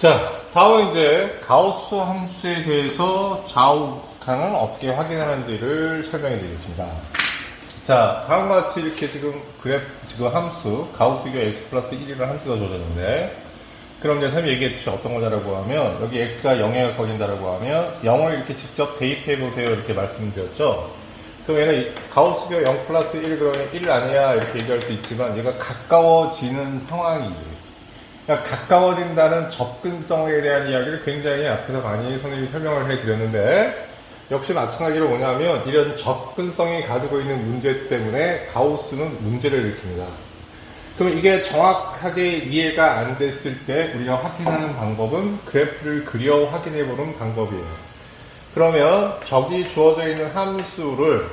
자, 다음은 이제 가우스 함수에 대해서 좌우칸을 어떻게 확인하는지를 설명해 드리겠습니다. 자, 다음과 같이 이렇게 지금 함수, 가우스교 x 플러스 1이라는 함수가 주어졌는데, 그럼 이제 선생님이 얘기했듯이 어떤 거냐라고 하면, 여기 x가 0에 가까워진다라고 하면, 0을 이렇게 직접 대입해 보세요. 이렇게 말씀드렸죠. 그럼 얘는 가우스교 0 플러스 1 그러면 1 아니야. 이렇게 얘기할 수 있지만, 얘가 가까워지는 상황이에요. 그러니까 가까워진다는 접근성에 대한 이야기를 굉장히 앞에서 많이 선생님이 설명을 해드렸는데, 역시 마찬가지로 뭐냐면 이런 접근성이 가지고 있는 문제 때문에 가우스는 문제를 일으킵니다. 그럼 이게 정확하게 이해가 안 됐을 때 우리가 확인하는 방법은 그래프를 그려 확인해 보는 방법이에요. 그러면 저기 주어져 있는 함수를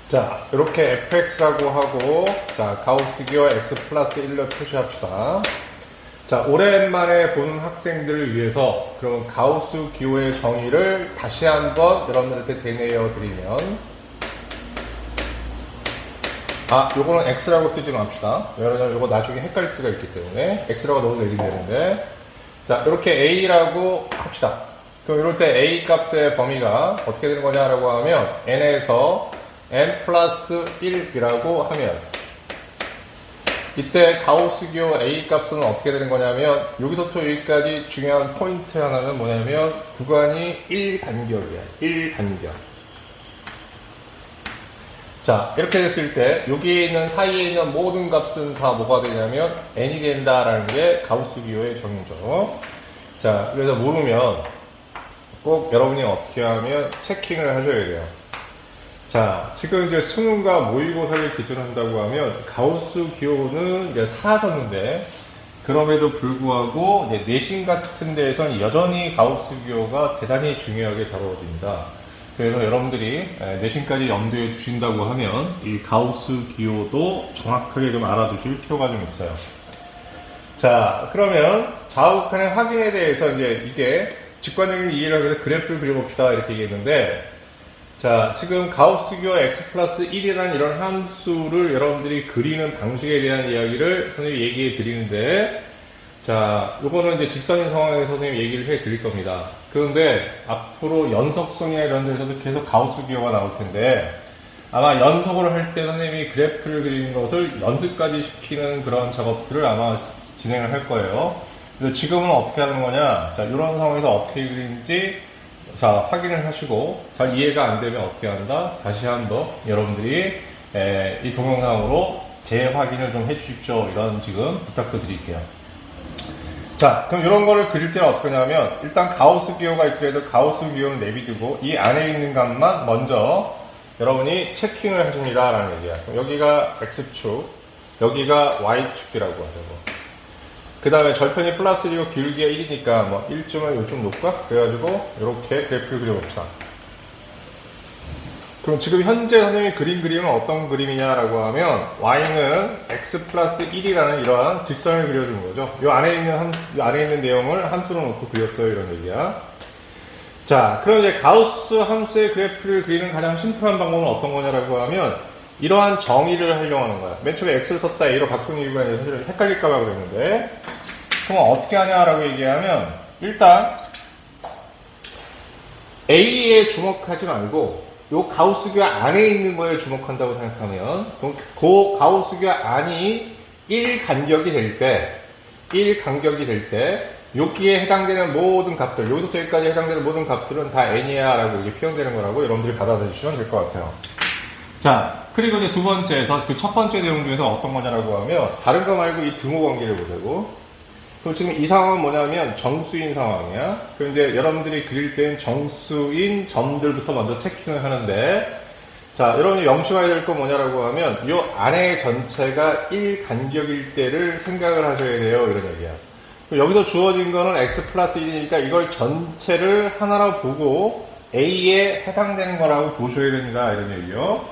자 이렇게 fx라고 하고 자 가우스기호 x 플러스 1로 표시합시다. 자, 오랜만에 보는 학생들을 위해서 그럼 가우스 기호의 정의를 다시 한번 여러분들한테 되뇌어 드리면 요거는 x라고 쓰지 맙시다. 왜냐면 요거 나중에 헷갈릴 수가 있기 때문에 x라고 넣어도 되긴 되는데 자, 이렇게 a라고 합시다. 그럼 이럴 때 a 값의 범위가 어떻게 되는 거냐라고 하면 n에서 n 플러스 1이라고 하면 이때 가우스기호 A 값은 어떻게 되는 거냐면 여기서부터 여기까지 중요한 포인트 하나는 뭐냐면 구간이 1간격이야. 1간격. 자 이렇게 됐을 때 여기에 있는 사이에 있는 모든 값은 다 뭐가 되냐면 n이 된다라는 게 가우스기호의 정의죠. 자 그래서 모르면 꼭 여러분이 어떻게 하면 체킹을 하셔야 돼요. 자, 지금 이제 수능과 모의고사를 기준으로 한다고 하면 가우스 기호는 이제 사라졌는데 그럼에도 불구하고 이제 내신 같은 데에서는 여전히 가우스 기호가 대단히 중요하게 다뤄집니다. 그래서 여러분들이 내신까지 염두에 두신다고 하면 이 가우스 기호도 정확하게 좀 알아두실 필요가 좀 있어요. 자, 그러면 좌우칸의 확인에 대해서 이제 이게 직관적인 이해를 해서 그래프를 그려봅시다 이렇게 얘기했는데 자, 지금 가우스기호 x 플러스 1이라는 이런 함수를 여러분들이 그리는 방식에 대한 이야기를 선생님이 얘기해 드리는데, 자, 요거는 이제 직선인 상황에서 선생님이 얘기를 해 드릴 겁니다. 그런데 앞으로 연속성이나 이런 데서도 계속 가우스기호가 나올 텐데, 아마 연속을 할 때 선생님이 그래프를 그리는 것을 연습까지 시키는 그런 작업들을 아마 진행을 할 거예요. 그래서 지금은 어떻게 하는 거냐, 자, 이런 상황에서 어떻게 그리는지 자, 확인을 하시고 잘 이해가 안 되면 어떻게 한다? 다시 한번 여러분들이 이 동영상으로 재확인을 좀 해주십시오. 이런 지금 부탁도 드릴게요. 자, 그럼 이런 거를 그릴 때는 어떻게 하냐면 일단 가우스 기호가 있더라도 가우스 기호는 내비두고 이 안에 있는 값만 먼저 여러분이 체킹을 하십니다. 라는 얘기야. 여기가 X축, 여기가 Y축이라고 하죠. 그 다음에 절편이 플러스 1이고 기울기가 1이니까 뭐 1점을 요점 놓을까? 그래가지고 이렇게 그래프를 그려봅시다. 그럼 지금 현재 선생님이 그린 그림은 어떤 그림이냐라고 하면 y는 x 플러스 1이라는 이러한 직선을 그려주는 거죠. 이 안에 있는 내용을 함수로 놓고 그렸어요. 이런 얘기야. 자, 그럼 이제 가우스 함수의 그래프를 그리는 가장 심플한 방법은 어떤 거냐라고 하면 이러한 정의를 하려고 하는 거야. 맨 처음에 x를 썼다 a로 바꾸는 이유가 아니라 사실 헷갈릴까봐 그랬는데 그럼 어떻게 하냐라고 얘기하면 일단 a에 주목하지 말고 요 가우스교 안에 있는 거에 주목한다고 생각하면 그 가우스교 안이 1간격이 될 때 여기에 해당되는 모든 값들 여기서부터 여기까지 해당되는 모든 값들은 다 n이야 라고 이게 표현되는 거라고 여러분들이 받아들이시면 될 것 같아요. 자, 그리고 이제 두 번째에서 그 첫 번째 내용 중에서 어떤 거냐라고 하면 다른 거 말고 이 등호 관계를 보자고. 그럼 지금 이 상황은 뭐냐면 정수인 상황이야. 그럼 이제 여러분들이 그릴 땐 정수인 점들부터 먼저 체킹을 하는데 자, 여러분이 명심해야 될 건 뭐냐라고 하면 이 안에 전체가 1간격일 때를 생각을 하셔야 돼요. 이런 얘기야. 여기서 주어진 거는 x 플러스 1이니까 이걸 전체를 하나로 보고 a에 해당되는 거라고 보셔야 됩니다. 이런 얘기요.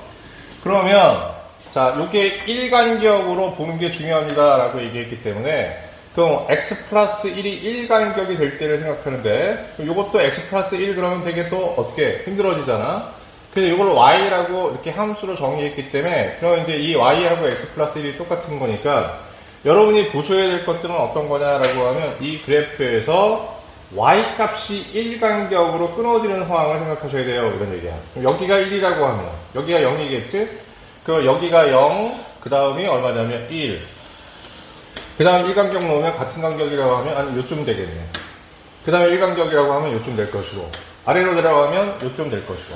그러면 자, 요게 1간격으로 보는 게 중요합니다. 라고 얘기했기 때문에 그럼 x 플러스 1이 1간격이 될 때를 생각하는데 요것도 x 플러스 1 그러면 되게 또 어떻게 힘들어지잖아. 그래서 이걸 y라고 이렇게 함수로 정의했기 때문에 그럼 이제 이 y하고 x 플러스 1이 똑같은 거니까 여러분이 보셔야 될 것들은 어떤 거냐라고 하면 이 그래프에서 y값이 1간격으로 끊어지는 상황을 생각하셔야 돼요. 이런 얘기야. 여기가 1이라고 하면 여기가 0이겠지? 그럼 여기가 0, 그 다음이 얼마냐면 1. 그 다음 1간격 놓으면 같은 간격이라고 하면 아니 요쯤 되겠네. 그 다음에 1간격이라고 하면 요쯤 될 것이고 아래로 들어가면 요쯤 될 것이고.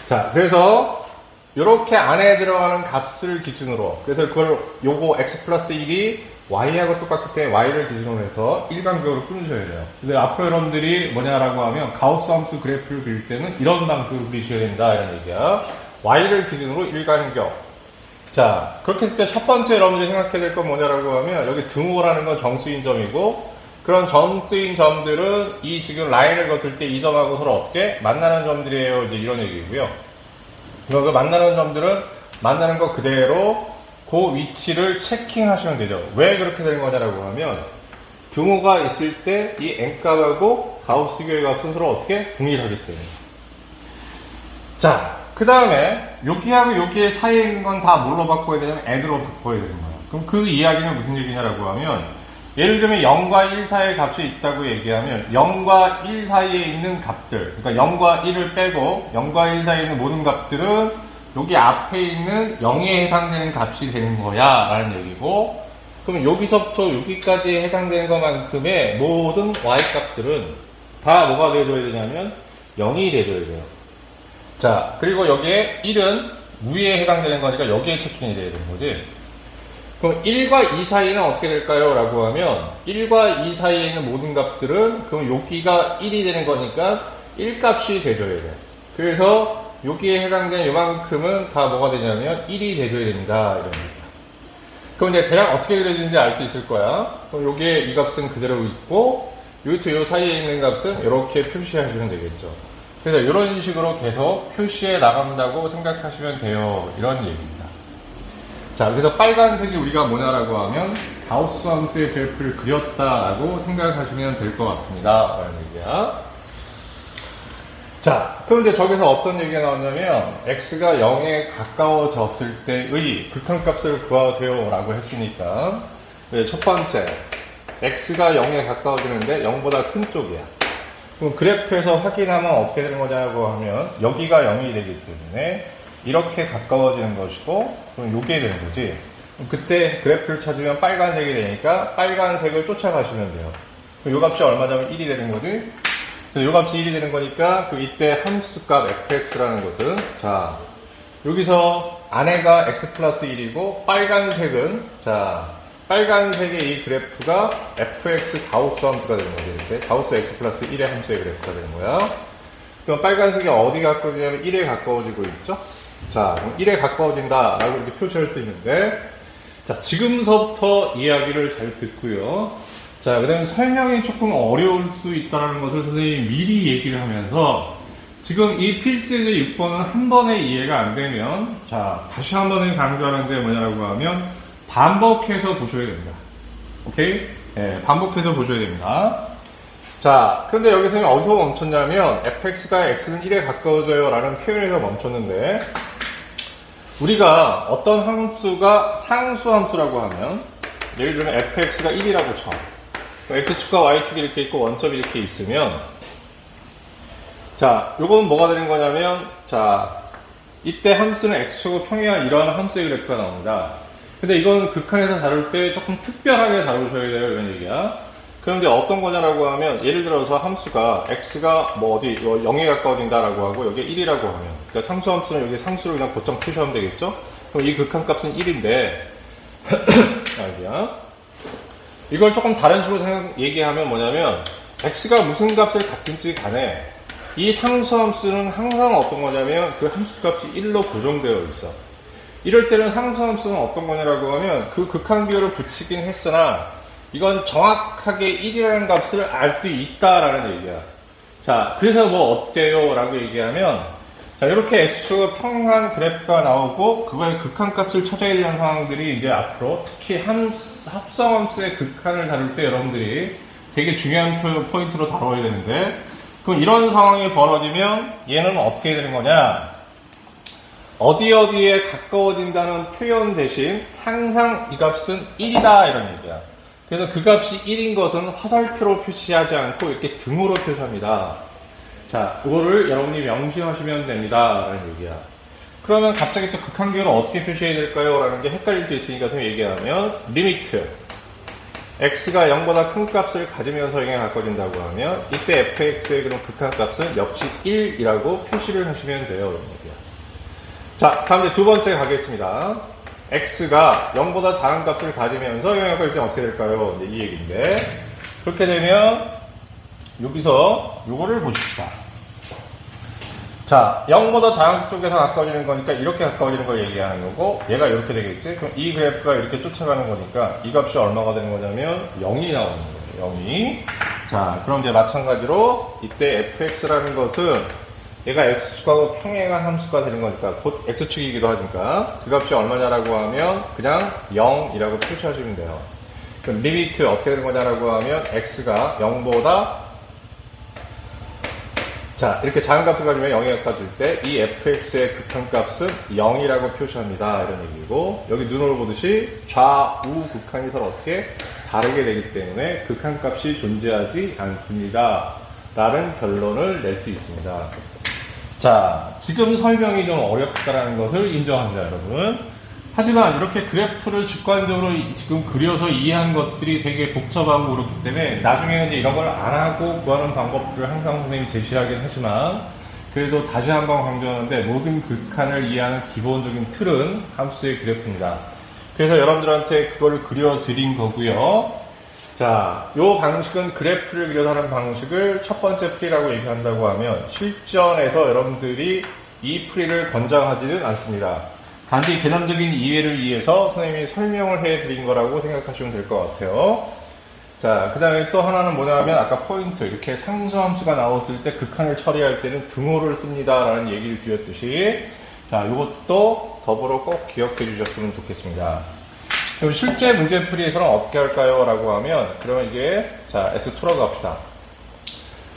자, 그래서 이렇게 안에 들어가는 값을 기준으로, 그래서 그걸 요거 x 플러스 1이 y하고 똑같기 때문에 y를 기준으로 해서 1간격으로 끊으셔야 돼요. 근데 앞으로 여러분들이 뭐냐라고 하면 가우스 함수 그래프를 그릴 때는 이런 방식으로 그리셔야 된다 이런 얘기야. y를 기준으로 1간격. 자, 그렇게 했을 때 첫 번째 여러분들이 생각해야 될 건 뭐냐라고 하면 여기 등호라는 건 정수인 점이고, 그런 정수인 점들은 이 지금 라인을 걷을 때 이 점하고 서로 어떻게 만나는 점들이에요. 이제 이런 얘기고요. 그 만나는 점들은 만나는 거 그대로 그 위치를 체킹하시면 되죠. 왜 그렇게 되는 거냐라고 하면 등호가 있을 때 이 n값하고 가우스 기호의 값은 서로 어떻게 동일하기 때문에. 자, 그 다음에 여기하고 여기 사이에 있는 건 다 뭘로 바꿔야 되냐면 n으로 바꿔야 되는 거예요. 그럼 그 이야기는 무슨 얘기냐라고 하면 예를 들면 0과 1 사이의 값이 있다고 얘기하면 0과 1 사이에 있는 값들, 그러니까 0과 1을 빼고 0과 1 사이에 있는 모든 값들은 여기 앞에 있는 0에 해당되는 값이 되는 거야 라는 얘기고, 그럼 여기서부터 여기까지 해당되는 것만큼의 모든 y값들은 다 뭐가 돼줘야 되냐면 0이 돼줘야 돼요. 자, 그리고 여기에 1은 위에 해당되는 거니까 여기에 체킹이 돼야 되는 거지. 그럼 1과 2 사이는 어떻게 될까요? 라고 하면 1과 2 사이에 있는 모든 값들은 그럼 여기가 1이 되는 거니까 1값이 돼줘야 돼요. 그래서 여기에 해당되는 요만큼은 다 뭐가 되냐면 1이 돼줘야 됩니다. 이런 얘기야. 그럼 이제 대략 어떻게 그려지는지 알 수 있을 거야. 그럼 여기에 이 값은 그대로 있고 여기부터 요 사이에 있는 값은 이렇게 표시하시면 되겠죠. 그래서 이런 식으로 계속 표시해 나간다고 생각하시면 돼요. 이런 얘기입니다. 자, 그래서 빨간색이 우리가 뭐냐라고 하면 가우스 함수의 그래프를 그렸다라고 생각하시면 될 것 같습니다. 라는 얘기야. 자, 그럼 이제 저기서 어떤 얘기가 나왔냐면 x가 0에 가까워졌을 때의 극한값을 구하세요 라고 했으니까 첫 번째 x가 0에 가까워지는데 0보다 큰 쪽이야. 그럼 그래프에서 확인하면 어떻게 되는 거냐고 하면 여기가 0이 되기 때문에 이렇게 가까워지는 것이고, 그럼 요게 되는 거지. 그럼 그때 그래프를 찾으면 빨간색이 되니까 빨간색을 쫓아가시면 돼요. 그럼 요 값이 얼마냐면 1이 되는 거지. 요 값이 1이 되는 거니까 그 이때 함수값 fx라는 것은, 자, 여기서 안에가 x 플러스 1이고 빨간색은, 자, 빨간색의 이 그래프가 fx 가우스 함수가 되는 거지. 이렇게 가우스 x 플러스 1의 함수의 그래프가 되는 거야. 그럼 빨간색이 어디 가까워지냐면 1에 가까워지고 있죠. 자, 1에 가까워진다라고 이렇게 표시할 수 있는데, 자, 지금서부터 이야기를 잘 듣고요. 자, 그 다음에 설명이 조금 어려울 수 있다는 것을 선생님이 미리 얘기를 하면서, 지금 이 필수제 6번은 한 번에 이해가 안 되면, 자, 다시 한 번은 강조하는데 뭐냐라고 하면, 반복해서 보셔야 됩니다. 오케이? 네, 반복해서 보셔야 됩니다. 자, 그런데 여기서 어디서 멈췄냐면, fx가 x는 1에 가까워져요 라는 표현에서 멈췄는데, 우리가 어떤 함수가 상수 함수라고 하면, 예를 들면 fx가 1이라고 쳐. x축과 y축이 이렇게 있고 원점이 이렇게 있으면, 자, 요건 뭐가 되는 거냐면, 자, 이때 함수는 x축을 평행한 이러한 함수의 그래프가 나옵니다. 근데 이건 극한에서 다룰 때 조금 특별하게 다루셔야 돼요, 이런 얘기야. 그런데 어떤 거냐라고 하면, 예를 들어서 함수가 x가 뭐 어디 0에 가까워진다라고 하고 여기에 1이라고 하면, 그러니까 상수 함수는 여기 상수로 그냥 고점 표시하면 되겠죠? 그럼 이 극한값은 1인데 이걸 조금 다른 식으로 얘기하면 뭐냐면, x가 무슨 값을 갖든지 간에 이 상수 함수는 항상 어떤 거냐면 그 함수값이 1로 고정되어 있어. 이럴 때는 상수 함수는 어떤 거냐라고 하면 그 극한 기호를 붙이긴 했으나 이건 정확하게 1이라는 값을 알 수 있다라는 얘기야. 자, 그래서 뭐 어때요? 라고 얘기하면, 자, 이렇게 x축의 평행한 그래프가 나오고 그거의 극한값을 찾아야 되는 상황들이 이제 앞으로 특히 합성함수의 극한을 다룰 때 여러분들이 되게 중요한 포인트로 다뤄야 되는데, 그럼 이런 상황이 벌어지면 얘는 어떻게 되는 거냐? 어디에 가까워진다는 표현 대신 항상 이 값은 1이다 이런 얘기야. 그래서 그 값이 1인 것은 화살표로 표시하지 않고 이렇게 등으로 표시합니다. 자, 이거를 여러분이 명심하시면 됩니다 라는 얘기야. 그러면 갑자기 또 극한기호를 어떻게 표시해야 될까요? 라는 게 헷갈릴 수 있으니까 선생님이 얘기하면 리미트 x가 0보다 큰 값을 가지면서 0에 가까워진다고 하면 이때 fx의 그런 극한값은 역시 1이라고 표시를 하시면 돼요. 이런 얘기야. 자, 다음 이제 두 번째 가겠습니다. x가 0보다 작은 값을 가지면서 0에 가까워질 때 어떻게 될까요? 이제 이 얘기인데 그렇게 되면 여기서 요거를 보십시다. 자, 0보다 작은 쪽에서 가까워지는 거니까 이렇게 가까워지는 걸 얘기하는 거고 얘가 이렇게 되겠지? 그럼 이 그래프가 이렇게 쫓아가는 거니까 이 값이 얼마가 되는 거냐면 0이 나오는 거예요. 0이. 자, 그럼 이제 마찬가지로 이때 fx라는 것은 얘가 x축하고 평행한 함수가 되는 거니까 곧 x축이기도 하니까 그 값이 얼마냐라고 하면 그냥 0이라고 표시하시면 돼요. 그럼 리미트 어떻게 되는 거냐라고 하면 x가 0보다 자, 이렇게 작은 값을 가지면 0에 가까워질 때 이 fx의 극한값은 0이라고 표시합니다. 이런 얘기고 여기 눈으로 보듯이 좌우 극한이 서로 어떻게 다르게 되기 때문에 극한값이 존재하지 않습니다. 라는 결론을 낼 수 있습니다. 자, 지금 설명이 좀 어렵다라는 것을 인정합니다, 여러분. 하지만 이렇게 그래프를 직관적으로 지금 그려서 이해한 것들이 되게 복잡하고 그렇기 때문에 나중에는 이제 이런 걸 안 하고 구하는 방법들을 항상 선생님이 제시하긴 하지만 그래도 다시 한번 강조하는데 모든 극한을 이해하는 기본적인 틀은 함수의 그래프입니다. 그래서 여러분들한테 그거를 그려드린 거고요. 자, 요 방식은 그래프를 그려서 하는 방식을 첫 번째 풀이라고 얘기한다고 하면 실전에서 여러분들이 이 풀이를 권장하지는 않습니다. 단지 개념적인 이해를 위해서 선생님이 설명을 해드린 거라고 생각하시면 될 것 같아요. 자, 그 다음에 또 하나는 뭐냐면 아까 포인트 이렇게 상수함수가 나왔을 때 극한을 처리할 때는 등호를 씁니다 라는 얘기를 드렸듯이 자, 이것도 더불어 꼭 기억해 주셨으면 좋겠습니다. 그럼 실제 문제풀이에서는 어떻게 할까요? 라고 하면 그러면 이게 자 S2라고 합시다.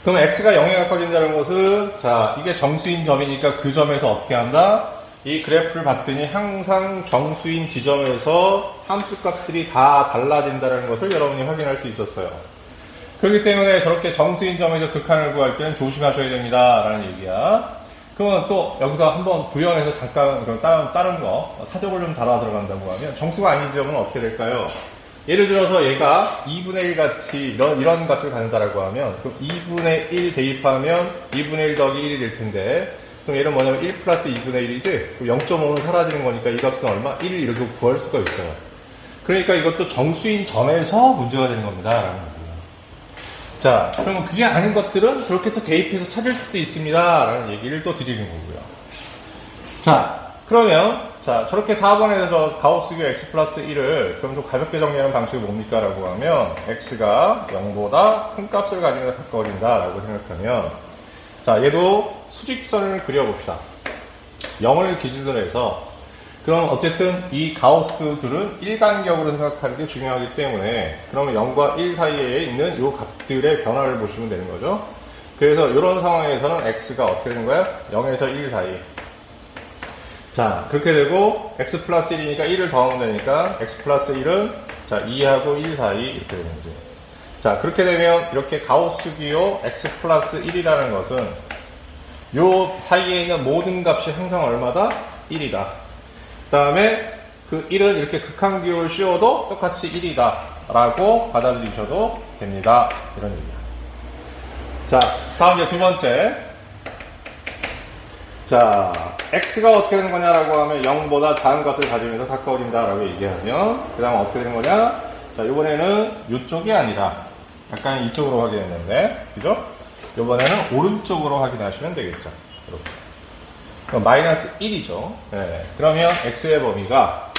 그럼 X가 0에 가까워진다는 것은 자 이게 정수인 점이니까 그 점에서 어떻게 한다? 이 그래프를 봤더니 항상 정수인 지점에서 함수값들이 다 달라진다는 것을 여러분이 확인할 수 있었어요. 그렇기 때문에 저렇게 정수인 점에서 극한을 구할 때는 조심하셔야 됩니다 라는 얘기야. 그러면 또 여기서 한번 구현해서 잠깐 다른 거 사족을 좀 달아 들어간다고 하면 정수가 아닌 지점은 어떻게 될까요? 예를 들어서 얘가 2분의 1 같이 이런 값을 갖는다라고 하면 그럼 2분의 1 대입하면 2분의 1 더하기 1이 될 텐데 그럼 얘는 뭐냐면 1 플러스 2분의 1이지 0.5는 사라지는 거니까 이 값은 얼마? 1을 이렇게 구할 수가 있어요. 그러니까 이것도 정수인 점에서 문제가 되는 겁니다 라는 거예요. 자, 그러면 그게 아닌 것들은 저렇게 또 대입해서 찾을 수도 있습니다 라는 얘기를 또 드리는 거고요. 자, 그러면 자 저렇게 4번에서 가우스교 x 플러스 1을 그럼 좀 가볍게 정리하는 방식이 뭡니까? 라고 하면 x가 0보다 큰 값을 가지면서 가까워진다 라고 생각하면 자 얘도 수직선을 그려봅시다. 0을 기준으로 해서 그럼 어쨌든 이 가우스들은 일간격으로 생각하는 게 중요하기 때문에 그러면 0과 1 사이에 있는 이 값들의 변화를 보시면 되는 거죠. 그래서 이런 상황에서는 x가 어떻게 되는 거야? 0에서 1 사이. 자 그렇게 되고 x 플러스 1이니까 1을 더하면 되니까 x 플러스 1은 자 2하고 1 사이 이렇게 되는 거죠. 자 그렇게 되면 이렇게 가우스 기호 x 플러스 1이라는 것은 요 사이에 있는 모든 값이 항상 얼마다? 1이다. 그 다음에 그 1은 이렇게 극한 기호를 씌워도 똑같이 1이다 라고 받아들이셔도 됩니다. 이런 얘기야. 자 다음 이제 두 번째 자 x가 어떻게 되는 거냐라고 하면 0보다 작은 값을 가지면서 가까워진다 라고 얘기하면 그 다음 어떻게 되는 거냐 자 이번에는 이쪽이 아니라 약간 이쪽으로 확인했는데 그죠? 이번에는 오른쪽으로 확인하시면 되겠죠. 이렇게 그럼 마이너스 1이죠. 네. 그러면 x의 범위가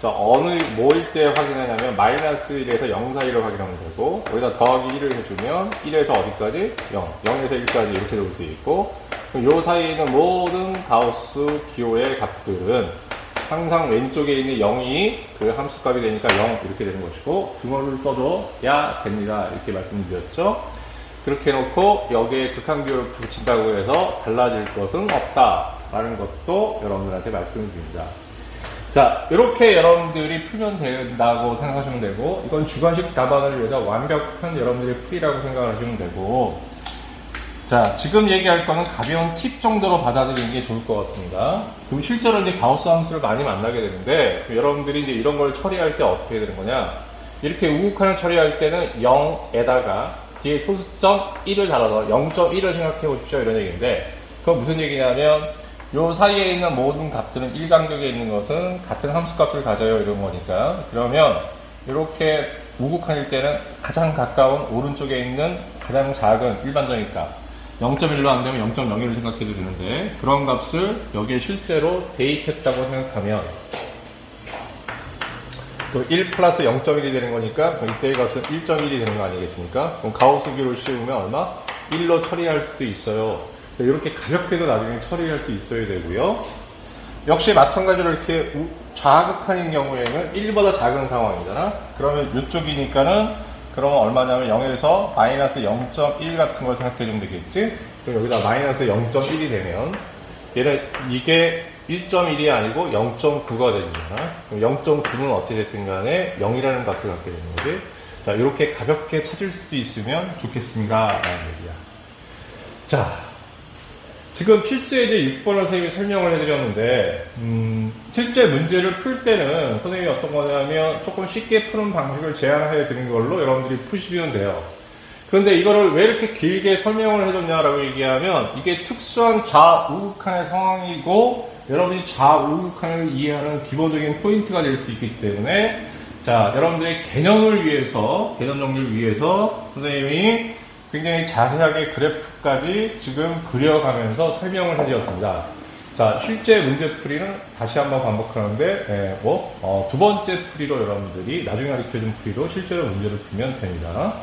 어느 뭐일 때 확인하냐면 마이너스 1에서 0 사이를 확인하면 되고 여기다 더하기 1을 해주면 1에서 어디까지? 0. 0에서 1까지 이렇게 될 수 있고 그럼 요 사이에 있는 모든 가우스 기호의 값들은 항상 왼쪽에 있는 0이 그 함수값이 되니까 0 이렇게 되는 것이고 등호를 써줘야 됩니다. 이렇게 말씀드렸죠. 그렇게 해놓고 여기에 극한 기호를 붙인다고 해서 달라질 것은 없다 라는 것도 여러분들한테 말씀을 드립니다. 자, 이렇게 여러분들이 풀면 된다고 생각하시면 되고, 이건 주관식 답안을 위해서 완벽한 여러분들의 풀이라고 생각을 하시면 되고, 자, 지금 얘기할 거는 가벼운 팁 정도로 받아들이는 게 좋을 것 같습니다. 그럼 실제로 이제 가우스 함수를 많이 만나게 되는데, 여러분들이 이제 이런 걸 처리할 때 어떻게 해야 되는 거냐? 이렇게 우극한을 처리할 때는 0에다가 뒤에 소수점 1을 달아서 0.1을 생각해 보십시오. 이런 얘기인데, 그건 무슨 얘기냐면, 요 사이에 있는 모든 값들은 1간격에 있는 것은 같은 함수값을 가져요. 이런 거니까. 그러면 이렇게 우극한일 때는 가장 가까운 오른쪽에 있는 가장 작은 일반적인 값 0.1로 안 되면 0.01을 생각해도 되는데, 그런 값을 여기에 실제로 대입했다고 생각하면 또 1 플러스 0.1이 되는 거니까 이때의 값은 1.1이 되는 거 아니겠습니까? 그럼 가우스기를 씌우면 얼마? 1로 처리할 수도 있어요. 이렇게 가볍게도 나중에 처리할 수 있어야 되고요. 역시 마찬가지로 이렇게 좌극한인 경우에는 1보다 작은 상황이잖아. 그러면 이쪽이니까는 그러면 얼마냐면 0에서 마이너스 0.1 같은 걸 생각해 주면 되겠지. 그럼 여기다 마이너스 0.1이 되면 얘는 이게 1.1이 아니고 0.9가 되잖아. 그럼 0.9는 어떻게 됐든 간에 0이라는 값을 갖게 되는 거지. 자, 이렇게 가볍게 찾을 수도 있으면 좋겠습니다. 라는 얘기야. 자, 지금 필수에 이제 6번을 선생님이 설명을 해드렸는데, 실제 문제를 풀 때는 선생님이 어떤 거냐면 조금 쉽게 푸는 방식을 제안해 드린 걸로 여러분들이 푸시면 돼요. 그런데 이거를 왜 이렇게 길게 설명을 해줬냐라고 얘기하면, 이게 특수한 좌우극한의 상황이고, 여러분이 좌우극한을 이해하는 기본적인 포인트가 될 수 있기 때문에, 자, 여러분들의 개념을 위해서, 개념 정리를 위해서 선생님이 굉장히 자세하게 그래프까지 지금 그려가면서 설명을 해드렸습니다. 자, 실제 문제풀이는 다시 한번 반복하는데, 두 번째 풀이로 여러분들이 나중에 가르쳐준 풀이로 실제로 문제를 풀면 됩니다.